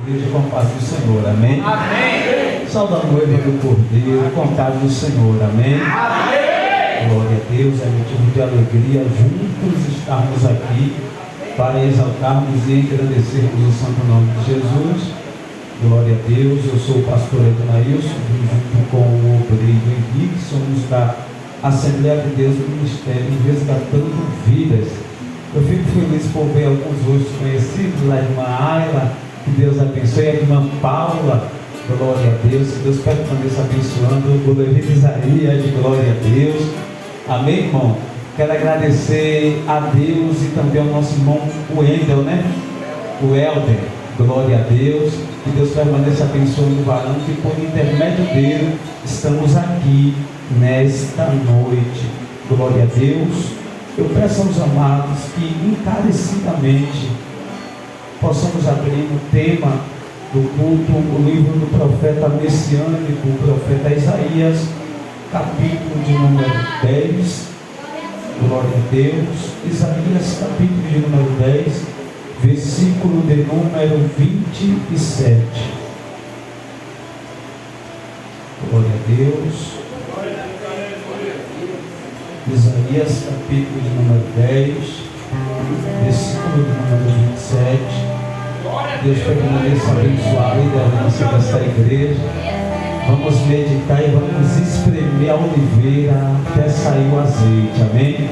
igreja com a paz do Senhor, amém? Amém. Salve a noiva do Cordeiro com a paz do Senhor, amém? Amém. Glória a Deus, é motivo de alegria juntos estarmos aqui para exaltarmos e engrandecermos o santo nome de Jesus. Glória a Deus, eu sou o pastor Ednailson, junto com o obreiro Henrique, somos da Assembleia de Deus do Ministério Resgatando Vidas. Eu fico feliz por ver alguns rostos conhecidos, a irmã Ayla, que Deus abençoe, a irmã Paula, glória a Deus, que Deus permaneça abençoando, o Levi Isaías, glória a Deus, amém, irmão? Quero agradecer a Deus e também ao nosso irmão Wendel, né? O Helder, glória a Deus, que Deus permaneça abençoando o varão, que por intermédio dele estamos aqui nesta noite, glória a Deus. Eu peço aos amados que encarecidamente possamos abrir o tema do culto, o livro do profeta messiânico, o profeta Isaías, capítulo de número 10, glória a Deus. Isaías, capítulo de número 10, versículo de número 27. Glória a Deus. Isaías, capítulo de número 10, versículo de número 27. Deus permaneça abençoar a liderança desta igreja. Vamos meditar e vamos espremer a oliveira até sair o azeite, amém?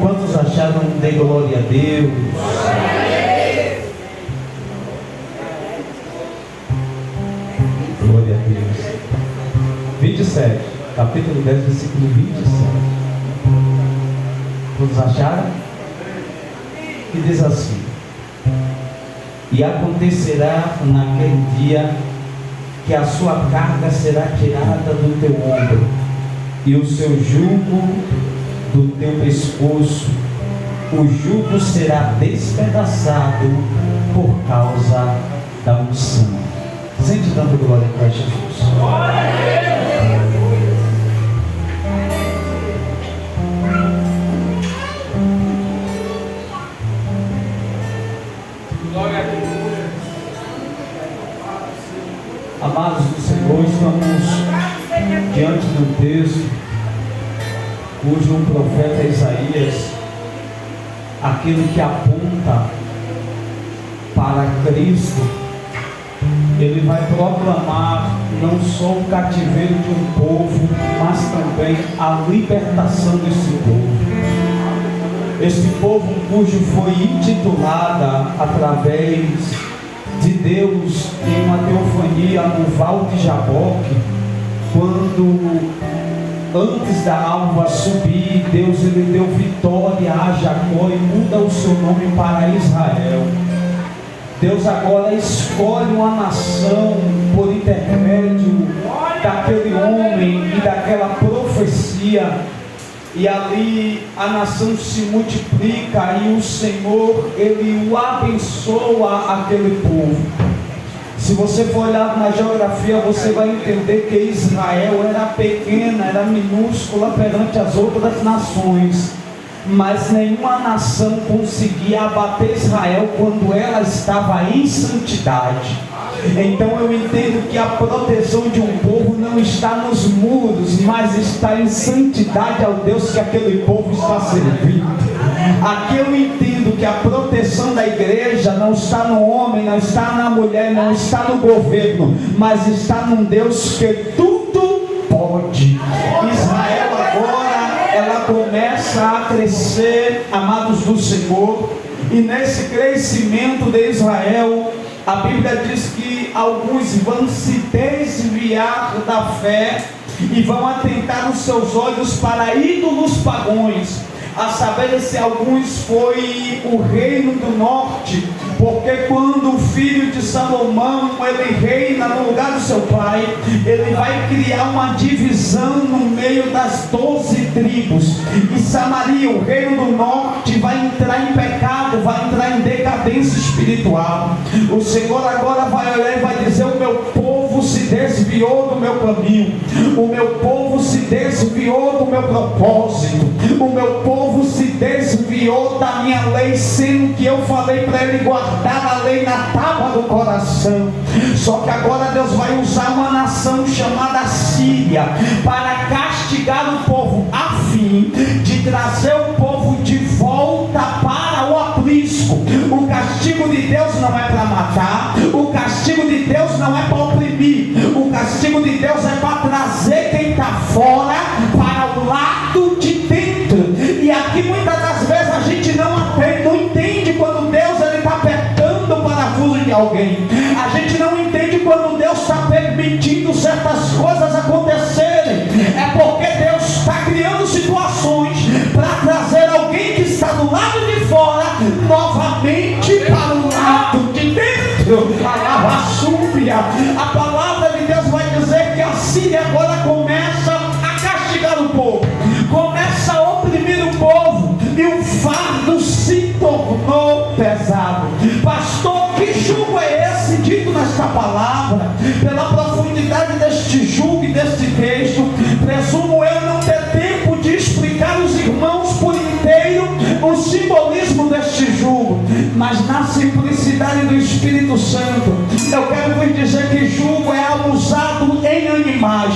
Quantos acharam de glória a Deus? Glória a Deus. 27, capítulo 10, versículo 27. Todos acharam? E diz assim: e acontecerá naquele dia que a sua carga será tirada do teu ombro e o seu jugo do teu pescoço. O jugo será despedaçado por causa da unção. Sente dando glória para Jesus. Amados do Senhor, estamos diante de um texto cujo um profeta Isaías, aquele que aponta para Cristo, ele vai proclamar não só o cativeiro de um povo, mas também a libertação desse povo. Este povo cujo foi intitulada através de Deus em uma teofania no Val de Jaboque, quando antes da alva subir, Deus ele deu vitória a Jacó e muda o seu nome para Israel. Deus agora escolhe uma nação por intermédio daquele homem e daquela profecia, e ali a nação se multiplica e o Senhor ele o abençoa aquele povo. Se você for olhar na geografia, você vai entender que Israel era pequena, era minúscula perante as outras nações, mas nenhuma nação conseguia abater Israel quando ela estava em santidade. Então eu entendo que a proteção de um povo não está nos muros, mas está em santidade ao Deus que aquele povo está servindo. Aqui eu entendo que a proteção da igreja não está no homem, não está na mulher, não está no governo, mas está num Deus que tudo pode. Israel agora, ela começa a crescer, amados do Senhor, e nesse crescimento de Israel, a Bíblia diz que alguns vão se desviar da fé e vão atentar os seus olhos para ídolos pagãos. A saber se alguns foi o reino do norte, porque quando o filho de Salomão ele reina no lugar do seu pai, ele vai criar uma divisão no meio das 12 tribos, e Samaria, o reino do norte, vai entrar em pecado, vai entrar em decadência espiritual. O Senhor agora vai olhar e vai dizer: o meu povo se desviou desviou do meu caminho, o meu povo se desviou do meu propósito, o meu povo se desviou da minha lei, sendo que eu falei para ele guardar a lei na tábua do coração. Só que agora Deus vai usar uma nação chamada Síria para castigar o povo, a fim de trazer o povo de volta para o aprisco. O castigo de Deus não é para matar, o castigo de Deus não é para oprimir, o castigo de Deus é para trazer quem está fora para o lado de dentro. E aqui muitas das vezes a gente não entende quando Deus está apertando o parafuso de alguém. A gente não entende quando Deus está permitindo certas coisas acontecerem. É porque Deus está criando situações para trazer alguém que está do lado de fora novamente para o lado de dentro. A palavra de Deus vai dizer que a Síria agora começa a castigar o povo, começa a oprimir o povo, e o fardo se tornou pesado. Pastor, que jugo é esse dito nesta palavra? Pela profundidade deste jugo e deste texto, presumo eu não ter tempo de explicar aos irmãos por inteiro o simbolismo deste jugo, mas na simplicidade do Espírito Santo, eu quero vos dizer que jugo é algo usado em animais.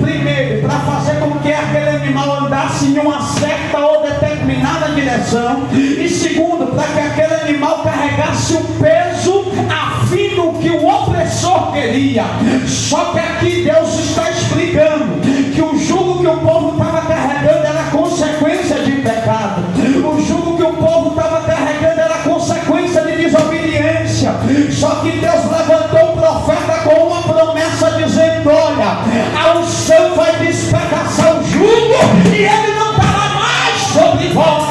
Primeiro, para fazer com que aquele animal andasse em uma certa ou determinada direção, e segundo, para que aquele animal carregasse o peso a fim do que o opressor queria. Só que aqui Deus está explicando que o jugo que o povo estava carregando era consequência de pecado, o jugo que o povo estava carregando era consequência de desobediência. Só que Deus levantou o profeta com uma promessa dizendo: olha, a unção vai despedaçar o jugo e ele não estará mais sobre vós.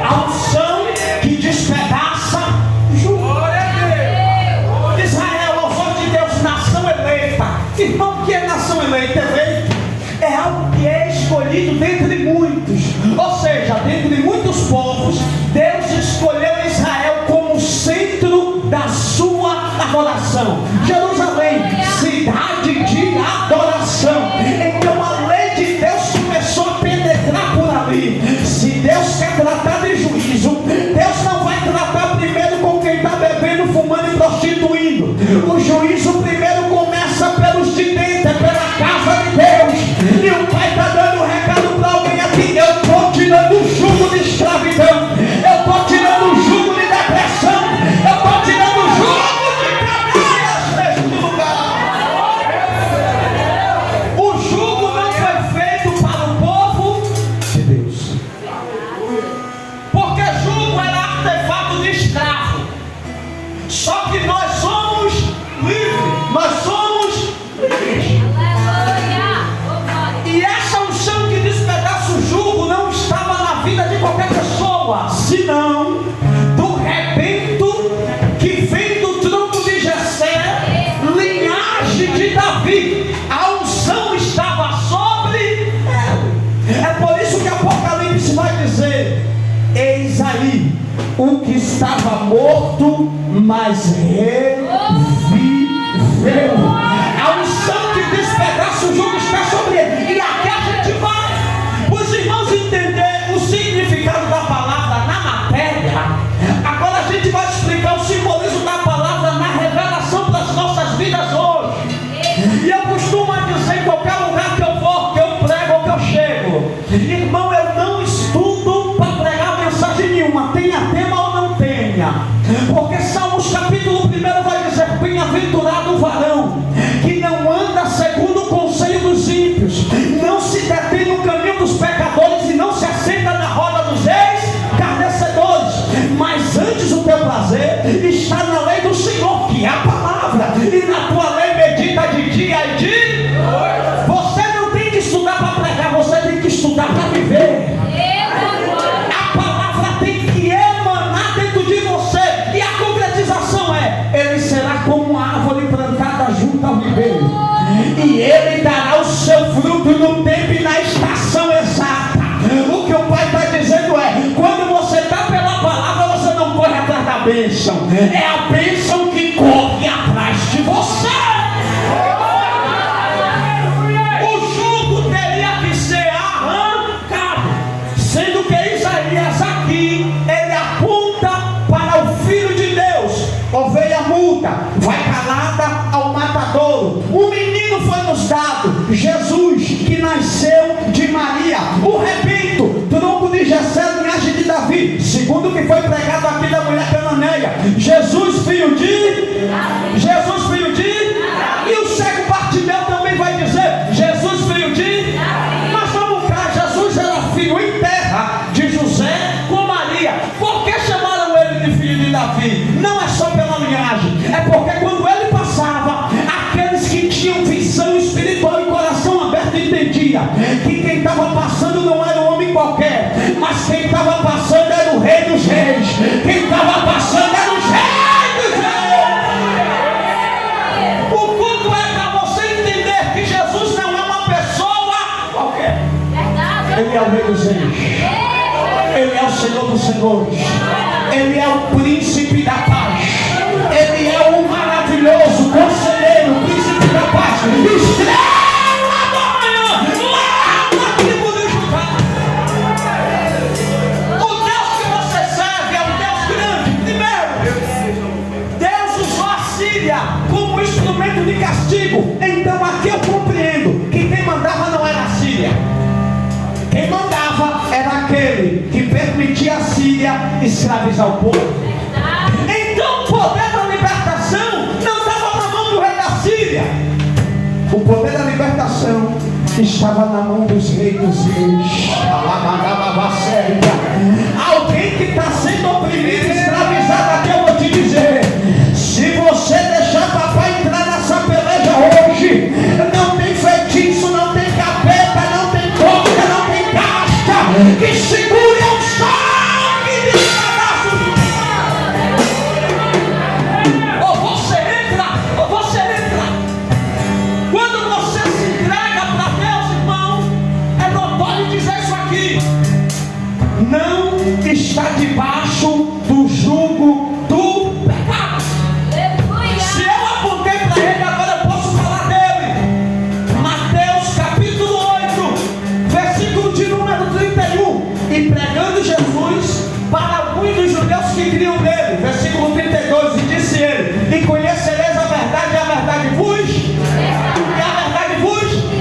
A unção que despedaça o jugo. Israel, louvor de Deus, nação eleita. Irmão, o que é nação eleita? É algo que é escolhido dentre muitos, ou seja, dentre muitos povos, Deus escolheu Israel como centro da sua adoração. Jerusalém, cidade de adoração. Então a lei de Deus começou a penetrar por ali. Se Deus quer tratar de juízo, Deus não vai tratar primeiro com quem está bebendo, fumando e prostituindo. O juízo primeiro começa pelos de dentro, é pela casa de Deus. E o Pai está dando um recado para alguém aqui: eu estou tirando o jugo de escravidão, eu estou tirando o jugo de depressão, eu estou tirando o jugo de cadeias neste lugar. O jugo não foi feito para o povo de Deus, porque jugo era artefato de escravo. Só que nós somos livres, nós somos livres. E essa unção que despedaça o jugo não estava na vida de qualquer pessoa, senão do rebento que vem do tronco de Jessé, linhagem de Davi. A unção estava sobre ele. É por isso que Apocalipse vai dizer: eis aí o que estava morto, mas reviveu. A unção que despedaça o jugo está sobre ele. E aqui a gente vai, os irmãos, entender o significado da palavra na matéria. Agora a gente vai explicar o simbolismo da palavra na revelação das nossas vidas hoje. E eu costumo dizer em qualquer lugar que eu vou, que eu prego ou que eu chego: irmão, eu não estudo para pregar mensagem nenhuma, tenha tema ou não tenha. Porque Salmos capítulo 1 vai dizer: bem-aventurado o varão que não anda segundo o conselho dos ímpios, não se detém no caminho dos pecadores e não se assenta na roda dos escarnecedores, mas antes o teu prazer está na lei do Senhor, que é a palavra, e na tua lei medita de dia e de noite. Você não tem que estudar para pregar, você tem que estudar para viver. A palavra tem que emanar dentro de você, e a concretização é: ele será como uma árvore plantada junto ao ribeiro, e ele dará o seu fruto no tempo e na estação exata. O que o Pai está dizendo é: quando você está pela palavra, você não corre atrás da bênção, é a bênção que corre atrás de você. ovelha muda vai calada ao matadouro. O menino foi nos dado, Jesus, que nasceu de Maria, o rebento, tronco de Jessé, linhagem de Davi, segundo o que foi pregado aqui da mulher cananeia. Jesus, filho de e o cego Bartimeu também vai dizer, Jesus, filho de. Mas vamos cá, Jesus era filho em terra de José com Maria. Por que chamaram ele de filho de Davi? Não é só pela linhagem, é porque quando ele passava, aqueles que tinham visão espiritual e coração aberto entendiam que quem estava passando não era um homem qualquer, mas quem estava passando era o Rei dos Reis. Quem estava passando era os Reis dos Reis. O culto é para você entender que Jesus não é uma pessoa qualquer. Ele é o Rei dos Reis. Ele é o Senhor dos Senhores. Ele é o príncipe da paz. Ele é o maravilhoso conselheiro, príncipe da paz, estrela da manhã, lá na tribo de Judá. O Deus que você serve é um Deus grande. Primeiro, Deus usou a Síria como instrumento de castigo. Então aqui eu compreendo que quem mandava não era a Síria. Quem mandava era aquele que permitia a Síria escravizar o povo. Então o poder da libertação não estava na mão do rei da Síria. O poder da libertação estava na mão dos reis dos reis. Alguém que está sendo oprimido, escravizado, aqui eu vou te dizer: se você deixar papai entrar nessa peleja hoje, não tem feitiço, não tem capeta, não tem cobra, não tem casta que segure o sangue de pedaços. Ou você entra. Quando você se entrega para Deus, irmão, é notório dizer isso aqui: não está debaixo do jugo do pecado. Se eu apontei para ele, agora eu posso falar dele. Mateus capítulo 8, versículo de número 31. E pregando Jesus para alguns dos judeus que criam nele, versículo 32, e disse ele: e conhecereis a verdade, e a verdade vos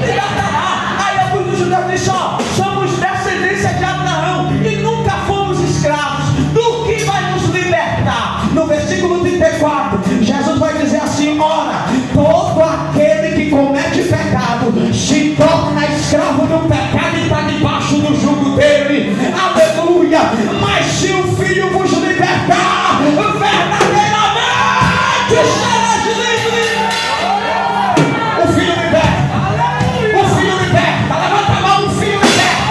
libertará. Aí alguns dos judeus disseram: ó, somos descendência de Abraão e nunca fomos escravos, do que vai nos libertar? No versículo 34, Jesus vai dizer assim: ora, todo aquele que comete pecado se torna escravo do pecado e está debaixo do jugo dele. Aleluia! Mas se o Filho vos libertar, verdadeiramente serás livre. O Filho liberta. O Filho liberta. Levanta a mão, o Filho liberta.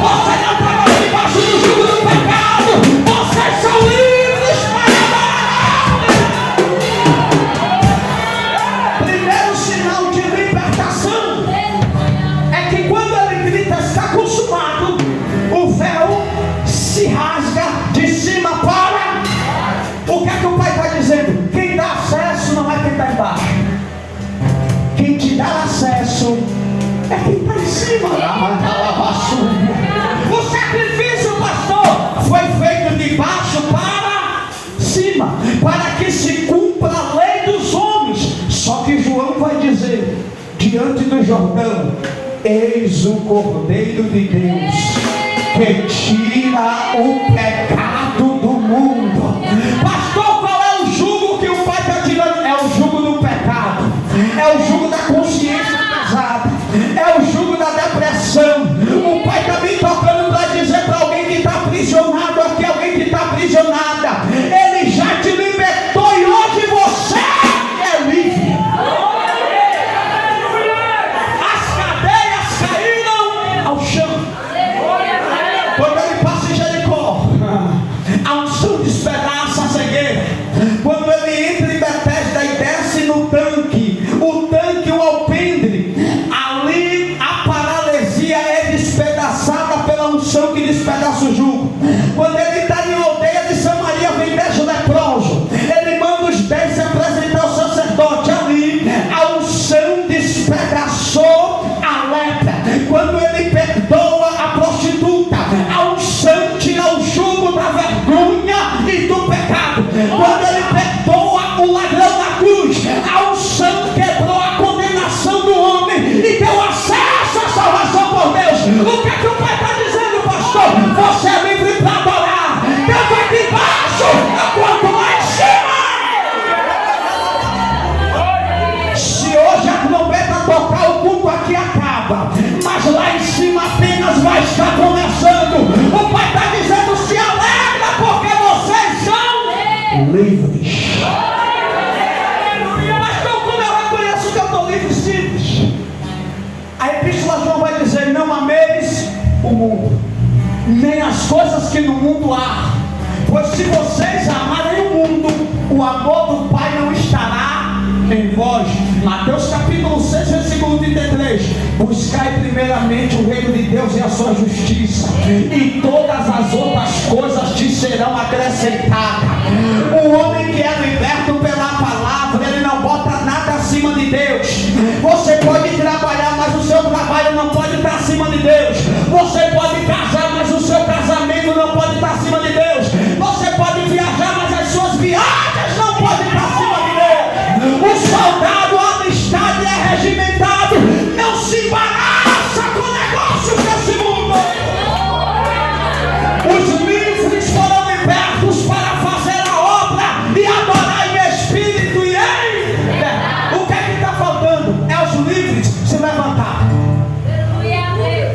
Você não está mais debaixo do jugo do pecado. Vocês são livres para amar. Primeiro sinal de libertação é que quando ele grita está consumado, o véu se rasga de cima para. O que é que o Pai está dizendo? Quem dá acesso não é quem está embaixo. Quem te dá acesso é quem está em cima. O sacrifício, pastor, foi feito de baixo para cima, para que se cumpra a lei dos homens. Só que João vai dizer, diante do Jordão: eis o Cordeiro de Deus que tira o pecado do mundo. Pastor, qual é o jugo que o Pai está tirando? É o jugo do pecado, é o jugo da consciência pesada, é o jugo da depressão. O Pai está me tocando para dizer para alguém que está aprisionado aqui, alguém que está aprisionada: Ele já te libertou e hoje você é livre. As cadeias caíram ao chão. Quando ele passa em Jericó, livres. Mas então, como eu reconheço que eu estou livre? Simples. A Epístola de João vai dizer: não ameis o mundo, nem as coisas que no mundo há, pois se vocês amarem o mundo, o amor do Pai não estará em vós. Mateus capítulo 6, versículo 33. Buscai primeiramente o reino de Deus e a sua justiça, e todas as outras coisas te serão acrescentadas. O homem que é liberto pela palavra, ele não bota nada acima de Deus. Você pode trabalhar, mas o seu trabalho não pode estar acima de Deus. Você pode casar, mas o seu casamento não pode estar acima de Deus. Você pode viajar, mas as suas viagens não podem estar acima de Deus. O soldado alistado e é regimentado não se embaraça com negócios desse mundo. Os livres foram libertos para fazer a obra e adorar em espírito e em fé. O que é que está faltando? É os livres se levantar.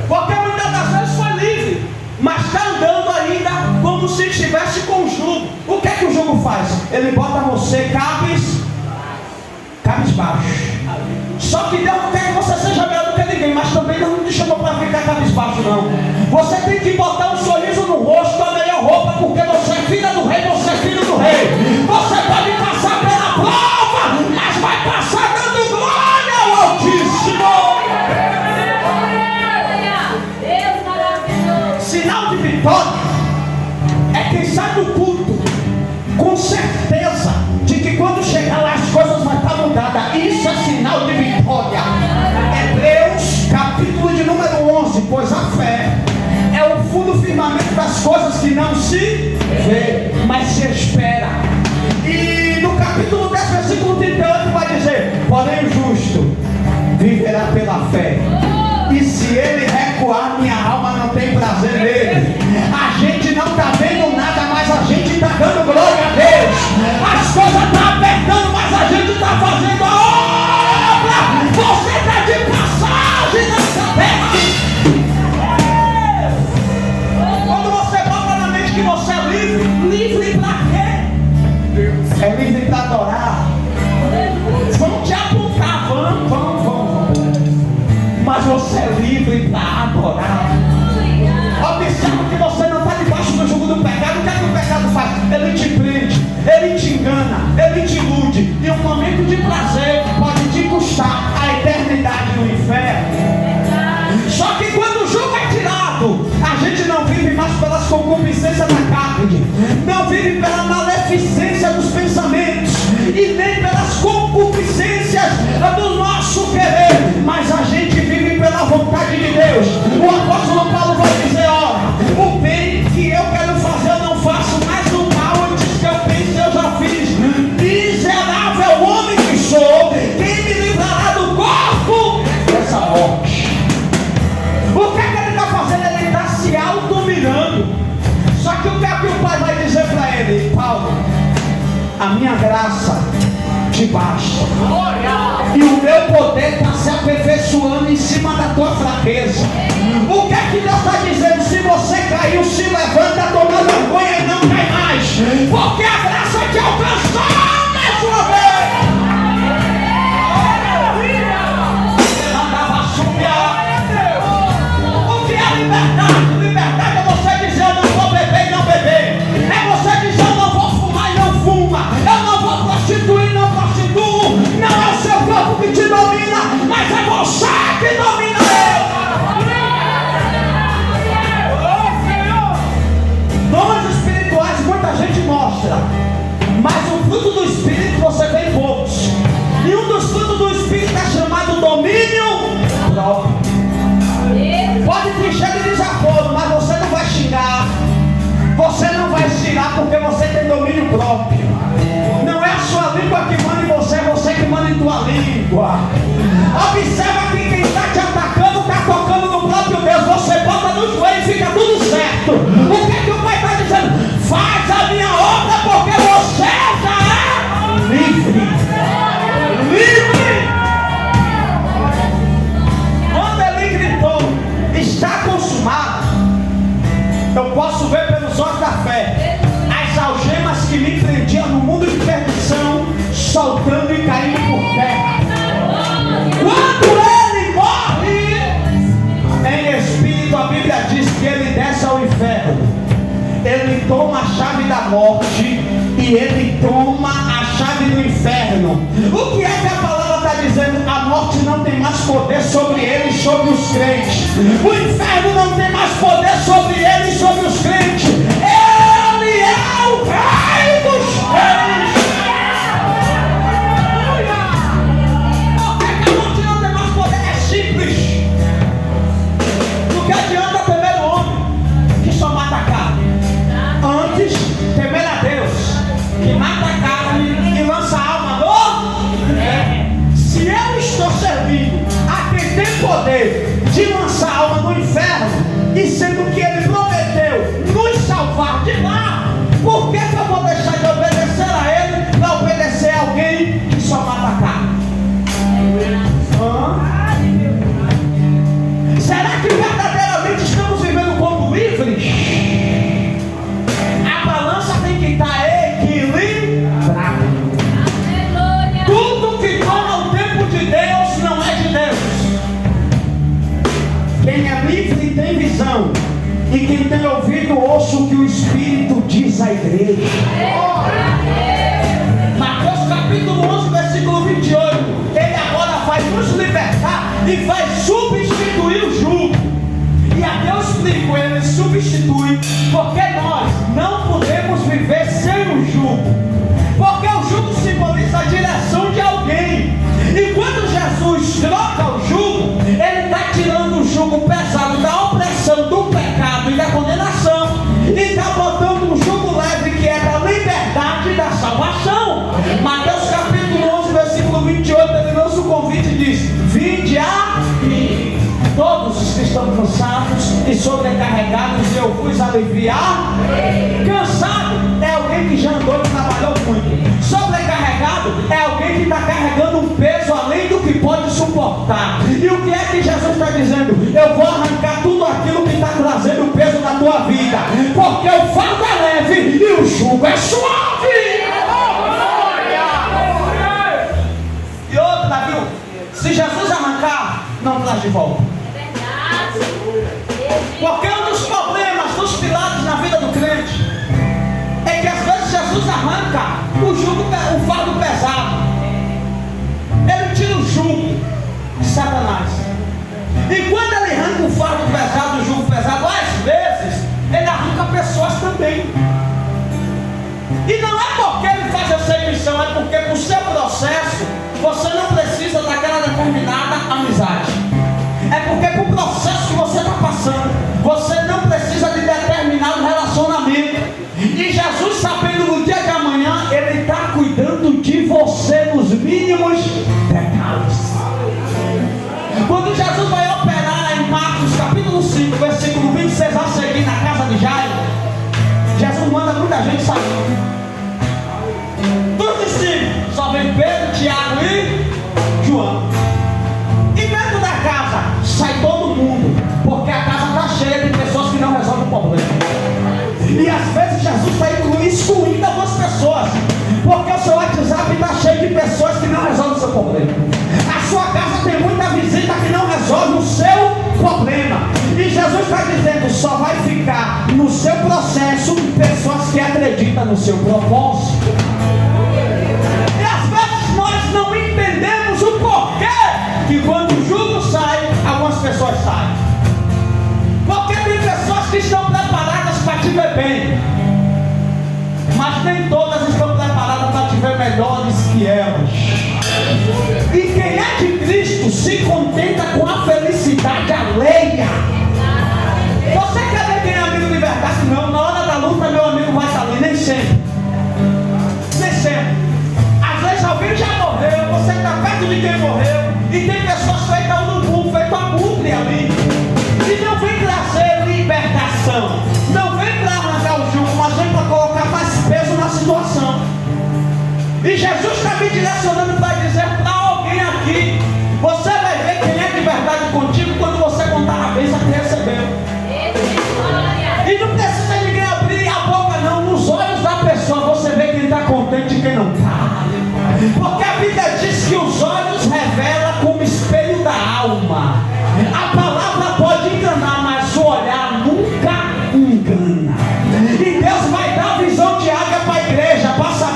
Porque muitas das vezes foi livre, mas está andando ainda como se estivesse com o jugo. O que é que o jugo faz? Ele bota você cabisbaixo. Só que Deus não quer que você seja melhor do que ninguém, mas também Deus não te chamou para ficar cabisbaixo, não. Você tem que botar um sorriso no rosto, a melhor roupa, porque você é filha do rei, você é filho do rei. Você pode passar pela prova, mas vai passar dando glória ao Altíssimo. Sinal de vitória é quem sai do culto com certeza de que quando chegar lá as coisas vão estar mudadas. Isso é sinal de vitória. Hebreus capítulo de número 11. Pois a fé é o fundo firmamento das coisas que não se vê, mas se espera. E no capítulo 10 versículo 38 vai dizer: porém o justo viverá pela fé, e se ele recuar, minha alma não tem prazer nele. A gente não está vendo nada, mas a gente está dando glória a Deus. As coisas estão apertando, mas a gente está fazendo a obra. Você está de passagem nessa terra. Quando você bota na mente que você é livre, livre para quê? É livre para adorar. Vão te apontar, vão. Mas você é livre para adorar. Observa que você não está debaixo do jugo do pecado. O que é que o pecado faz? Ele te prende, ele te engana, ele te ilude. E um momento de prazer pode te custar a eternidade no inferno. Só que quando o jugo é tirado, a gente não vive mais pelas concupiscências da carne, não vive pela maleficência dos pensamentos e nem pelas concupiscências do nosso querer, mas a gente vive pela vontade de Deus. O apóstolo Paulo vai dizer: ó, o bem que eu quero fazer eu não faço, mas o mal antes que eu pense eu já fiz. Miserável homem que sou, quem me livrará do corpo dessa morte? O que é que ele está fazendo? Ele está se auto-humilhando. Só que o que é que o Pai vai dizer para ele? Paulo, a minha graça te basta, e o meu poder está se aperfeiçoando em cima da tua fraqueza. O que é que Deus está dizendo? Se você caiu, se levanta, toma vergonha e não cai mais, porque a graça te alcançou mais uma vez. O que é liberdade? Liberdade é você dizer: eu não vou beber e não beber. É você dizer: eu não vou fumar e não fuma. Eu não vou prostituir e não prostituo. Não é o seu corpo que te domina, mas é você que domina ele. Dons espirituais muita gente mostra, mas o fruto do Espírito você vê em poucos. E um dos frutos do Espírito é chamado domínio próprio. Pode te encher de desaforo, mas você não vai xingar, você não vai xingar, porque você tem domínio próprio. Não é a sua língua que manda em você, é você que manda em tua língua. Observa que quem está te atacando está tocando no próprio Deus. Você bota no joelho e fica tudo certo. O que é que o Pai está dizendo? Faz a minha obra, porque você já é livre. Livre! Quando ele gritou: está consumado, eu posso ver pelos olhos da fé as algemas que me prendiam no mundo inteiro e ele toma a chave do inferno. O que é que a palavra está dizendo? A morte não tem mais poder sobre ele e sobre os crentes. O inferno não tem mais poder sobre ele e sobre os crentes. Ele é o Rei dos Reis. Por que a morte não tem mais poder? É simples. Não que adianta temer o homem que só mata a carne. Antes, temer a Deus que mata a carne e lança a alma no. Se eu estou servindo a quem tem poder de lançar a alma no inferno, e sendo que ele prometeu nos salvar de lá, por que eu vou deixar de obedecer a ele para obedecer a alguém que só mata a carne? Será que verdadeiramente estamos vivendo como livres? A balança tem que estar equilibrada. Tudo que toma o tempo de Deus não é de Deus. Quem é livre tem visão, e quem tem ouvido ouça o que o Espírito diz à igreja. Mateus capítulo 11, versículo 28. Ele agora vai nos libertar e vai substituir o jugo. E aqui eu explico, ele substitui, porque nós não podemos viver sem o jugo. Porque o jugo simboliza a direção de alguém. E quando Jesus troca o jugo, ele está tirando o jugo pesado da opressão, do pecado e da condenação, e está botando um jugo leve, que é da liberdade e da salvação. Mateus capítulo 11, versículo 28, ele lança o convite e diz: vinde a mim, todos os que estão cansados e sobrecarregados, e eu vos aliviar. Cansado é alguém que já andou e trabalhou muito. Sobrecarregado é alguém que está carregando um peso além do que pode suportar. E o que é que Jesus está dizendo? Eu vou arrancar tudo aquilo que está trazendo o peso na tua vida, porque o fardo é leve e o jugo é suave. E outra, viu? Se Jesus arrancar, não traz de volta. Porque um dos problemas, dos pilares na vida do crente, é que às vezes Jesus arranca o jugo, o fardo pesado. Ele tira o jugo de Satanás. E quando ele arranca o fardo pesado, o jugo pesado, às vezes ele arranca pessoas também. E não é porque ele faz essa emissão, é porque no seu processo você não precisa daquela determinada amizade. É porque para o processo que você está passando, você não precisa de determinado relacionamento. E Jesus, sabendo no dia de amanhã, ele está cuidando de você nos mínimos detalhes. Quando Jesus vai operar em Marcos capítulo 5, versículo 26 a seguir, na casa de Jairo, Jesus manda muita gente sair. Dos discípulos só vem Pedro, Tiago e João. E dentro da casa sai todo mundo, porque a casa está cheia de pessoas que não resolvem o problema. E às vezes Jesus está excluindo algumas pessoas, porque o seu WhatsApp está cheio de pessoas que não resolvem o seu problema. A sua casa tem muita visita que não resolve o seu problema. E Jesus está dizendo, só vai ficar no seu processo pessoas que acreditam no seu propósito. E às vezes nós não entendemos o porquê que quando o jugo sai, algumas pessoas saem. Porque tem pessoas que estão preparadas para te ver bem, mas nem todas estão preparadas para te ver melhores que elas. E quem é de Cristo se contenta com a felicidade alheia. Você quer ver quem é amigo de verdade? Não, na hora da luta meu amigo vai estar ali, nem sempre. Nem sempre. Às vezes alguém já morreu, você está perto de quem morreu, e tem pessoas feitas no mundo, feitas a búblia ali. E não vem trazer libertação, não vem para arrancar o jugo, mas vem para colocar mais peso na situação. E Jesus está me direcionando para dizer para alguém aqui: você vai ver quem é de verdade contigo quando você contar a bênção que recebeu. E não precisa ninguém abrir a boca não, nos olhos da pessoa você vê quem está contente e quem não está. Porque a Bíblia diz que os olhos revelam como espelho da alma. A palavra pode enganar, mas o olhar nunca engana. E Deus vai dar visão de águia para a igreja, para saber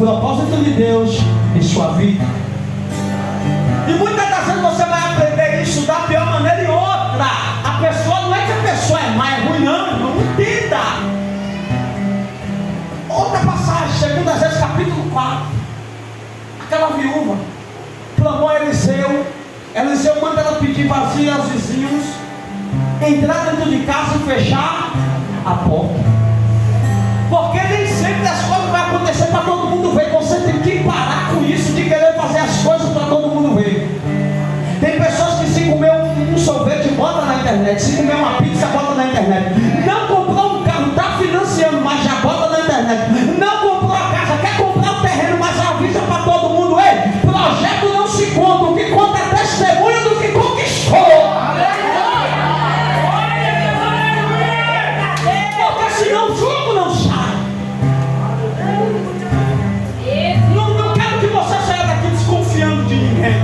propósito de Deus em sua vida. E muitas das vezes você vai aprender isso da pior maneira. E outra, a pessoa, não é que a pessoa é má, é ruim, não, irmão, entenda. Outra passagem, 2 Reis capítulo 4. Aquela viúva clamou a Eliseu. Eliseu manda ela pedir vazio aos vizinhos, entrar dentro de casa e fechar a porta. Porque nem sempre as coisas vão acontecer para todo mundo ver. Você tem que parar com isso de querer fazer as coisas para todo mundo ver. Tem pessoas que se comer um sorvete bota na internet, se comer uma pizza bota na internet. Não comprou um carro, está financiando, mas já bota na internet. Não comprou a casa, quer comprar o terreno, mas avisa para todo mundo. Ei, projeto não se conta, o que conta é testemunho do que conquistou. Porque senão o jogo não sai. Não quero que você saia daqui desconfiando de ninguém,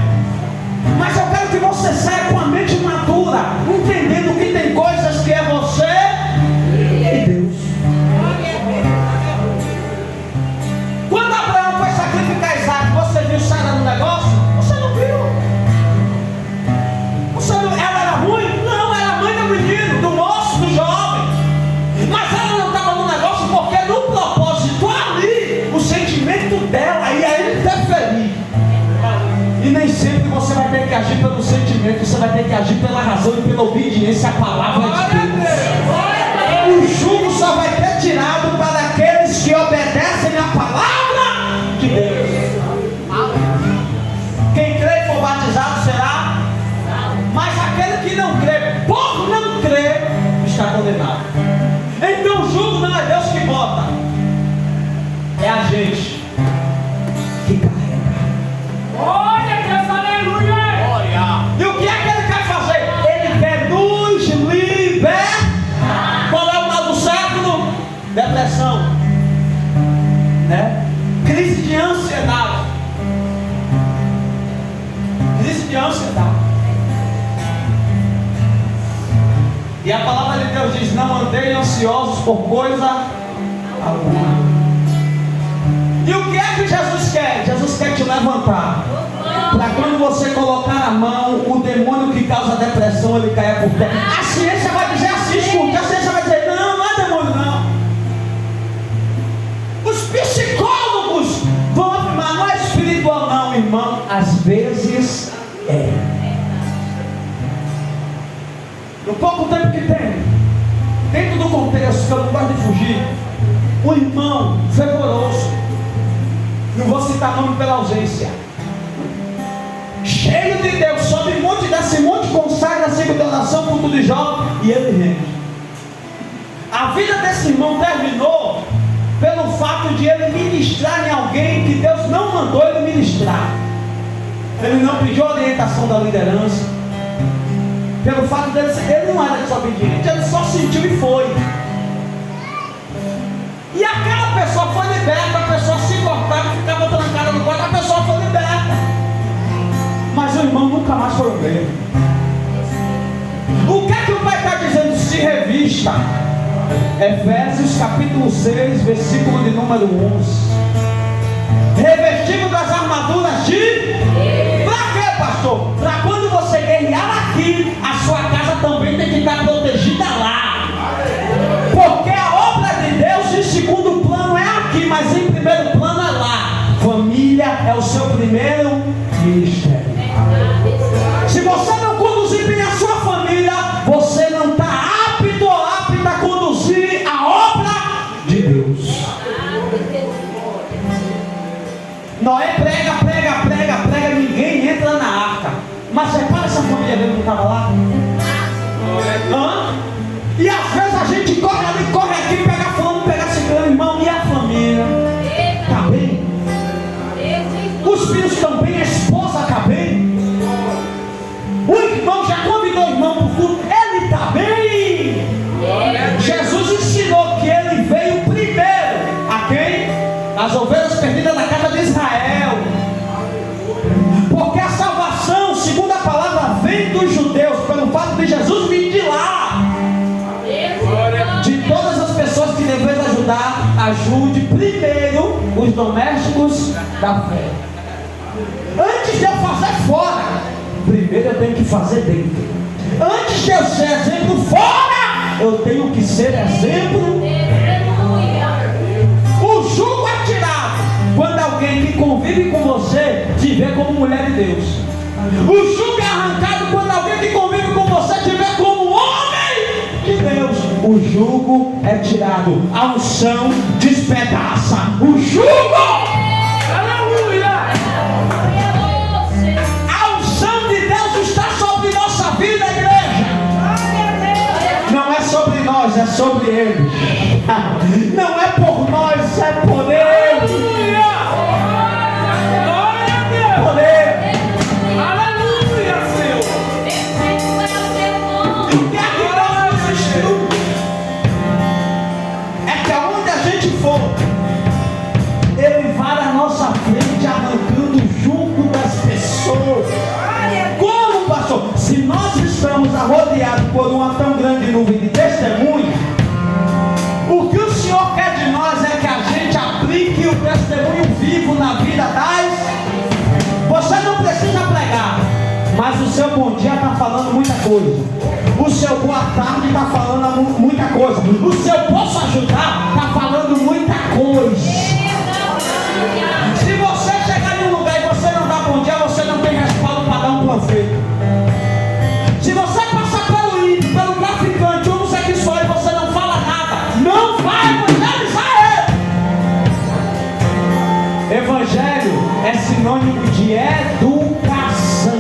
mas eu quero que você saia com a mente madura, entendendo que tem coisas que é você e Deus. Quando Abraão foi sacrificar Isaac, você viu Sara no negócio? Você não viu? Ela era ruim? Não, era mãe do menino, do moço, do jovem. Mas ela não estava no negócio porque no propósito ali, o sentimento dela ia interferir. E nem sempre você vai ter que agir pelo sentimento, você vai ter que agir pela razão e pela obediência à palavra de Deus. O jugo só vai ter tirado para aqueles que obedecem à palavra de Deus. Quem crê e for batizado será, mas aquele que não crê, por não crer, está condenado. Então o jugo não é Deus que bota, é a gente que carrega. Olha, Deus, aleluia! E o que é que ele quer fazer? Ele quer nos libertar. Qual é o mal do século? Depressão, né? Crise de ansiedade. Crise de ansiedade. E a palavra de Deus diz: não andei ansiosos por coisa alguma. E o que é que Jesus quer? Jesus quer te levantar, para quando você colocar a mão, o demônio que causa depressão, ele caia por terra. A ciência vai dizer assim, escute, a ciência vai dizer: não, não é demônio não. Os psicólogos vão afirmar: não é espiritual não, irmão. Às vezes é. No pouco tempo que tem, dentro do contexto que eu não gosto de fugir, um irmão fervoroso, não vou citar nome pela ausência, cheio de Deus, sobe monte, desce monte, consagra, segundo a oração, culto de Jó, e ele rende. A vida desse irmão terminou pelo fato de ele ministrar em alguém que Deus não mandou ele ministrar. Ele não pediu orientação da liderança. Pelo fato dele ser, ele não era desobediente, ele só sentiu e foi. E aquela pessoa foi liberta, a pessoa se cortava e ficava trancada no quarto, a pessoa foi liberta. Mas o irmão nunca mais foi o mesmo. O que é que o pai está dizendo? Se revista. Efésios capítulo 6, versículo de número 11. Revestido das armaduras de... Para quê, pastor? Para quando você guerrear aqui, a sua casa também tem que estar protegida lá. Porque a obra de Deus em segundo plano é aqui, mas em primeiro plano é lá. Família é o seu primeiro ministério. Se você não conduzir bem a sua família, você não está apto ou apta a conduzir a obra de Deus. Noé prega, ninguém entra na arca. Mas repara, essa família dele não estava lá? E às vezes a gente corre ali, corre aqui, pega fulano, pega ciclano, irmão, e a família? Está bem? Os filhos estão bem, a esposa está bem? O irmão já convidou o irmão para o culto, ele está bem? Jesus ensinou que ele veio primeiro a quem? As ovelhas perdidas da casa de Israel. Porque a salvação, segundo a palavra, vem dos judeus, pelo fato de Jesus vir de lá. De domésticos da fé. Antes de eu fazer fora, primeiro eu tenho que fazer dentro. Antes de eu ser exemplo fora, eu tenho que ser exemplo. O jugo é tirado quando alguém que convive com você te vê como mulher de Deus. O jugo é arrancado quando alguém que convive com você te vê como homem de Deus. O jugo é tirado, a unção despedaça o jugo. Aleluia! A unção de Deus está sobre nossa vida, igreja. Não é sobre nós, é sobre Ele. Não é por nós, é por Ele. Por Ele. Aleluia, Senhor. O que é que nós existiu? É que aonde a gente for, Ele vai à nossa frente arrancando o jugo das pessoas. Como, pastor? Se nós estamos rodeados por uma tão grande nuvem de testemunha, o que o Senhor quer de nós é que a gente aplique o testemunho vivo na vida das. Você não precisa pregar, mas o seu bom dia está falando muita coisa. O seu boa tarde está falando muita coisa. O seu posso ajudar está falando muita coisa. Se você chegar em um lugar e você não dá bom dia, você não tem respaldo para dar um panfleto. Se você passar pelo ímpio, pelo traficante, ou homossexual e você não fala nada, não vai evangelizar ele. Evangelho é sinônimo de educação.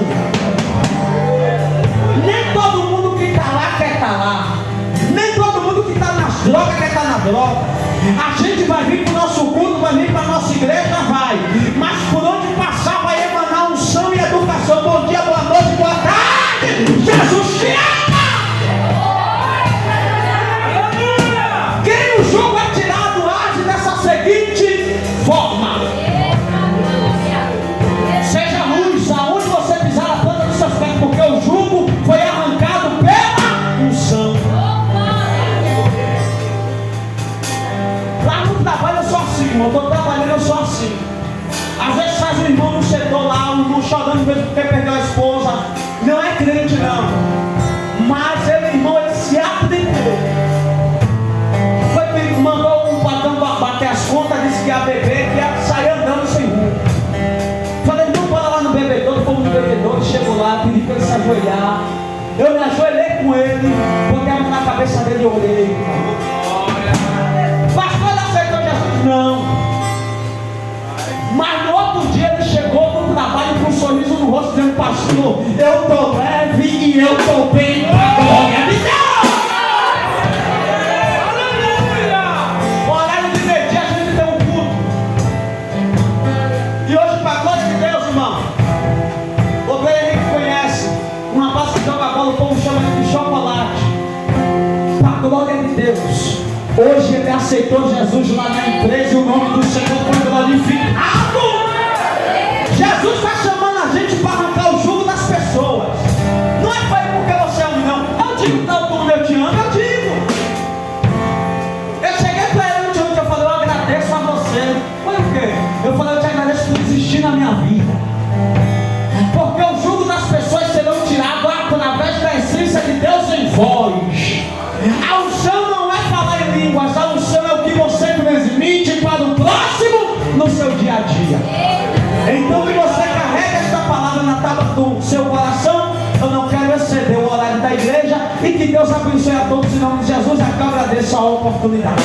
Nem todo mundo que está lá quer estar lá. Nem todo mundo que está nas drogas quer estar na droga. A gente vai vir para o nosso culto, vai vir para a nossa igreja, vai. Mas por onde passar vai emanar unção e educação. Bom dia, boa noite, boa tarde. Jesus te ama. Quem o jugo é tirado age dessa seguinte forma. Seja luz aonde você pisar a planta dos seus pés, porque o jugo foi arrancado pela unção. Lá no trabalho eu sou assim, eu estou trabalhando, eu sou assim. Às vezes faz um irmão no setor lá, um irmão chorando mesmo porque perdeu a esposa. Não é crente não, mas ele, irmão, ele se aplicou. Foi, mandou um patrão bater as contas, disse que ia beber, que ia sair andando sem rumo. Falei, não, bora lá no bebedouro. Fomos no bebedouro, chegou lá, pedi para ele se ajoelhar. Eu me ajoelhei com ele, botei a mão na cabeça dele e orei. Pastor, ele aceitou Jesus? Não. Mas no outro dia ele chegou no trabalho com um sorriso no rosto, dizendo, pastor, eu estou leve e eu estou bem, para a glória de Deus. Aleluia! O horário de meio-dia a gente tem um culto. E hoje, para a glória de Deus, irmão, o Breno Henrique conhece um rapaz que joga bola, o povo chama ele de chocolate. Para a glória de Deus. Hoje ele aceitou Jesus lá na empresa e o nome do Senhor foi glorificado. Jesus está chamando a gente para arrancar o jugo das pessoas. Não é porque você é um não. Eu digo tal como eu te amo, eu digo. Eu cheguei para ele ontem, eu falei, eu agradeço a você. Foi o quê? Eu falei, eu te agradeço por existir na minha vida. Porque o jugo das pessoas serão tirados através da essência de Deus em vós. A unção não é falar em línguas, a unção é o que você transmite para o próximo no seu dia a dia. Então que você carrega esta palavra na tábua do seu coração. Eu não quero exceder o horário da igreja. E que Deus abençoe a todos em nome de Jesus. É que eu agradeço a oportunidade.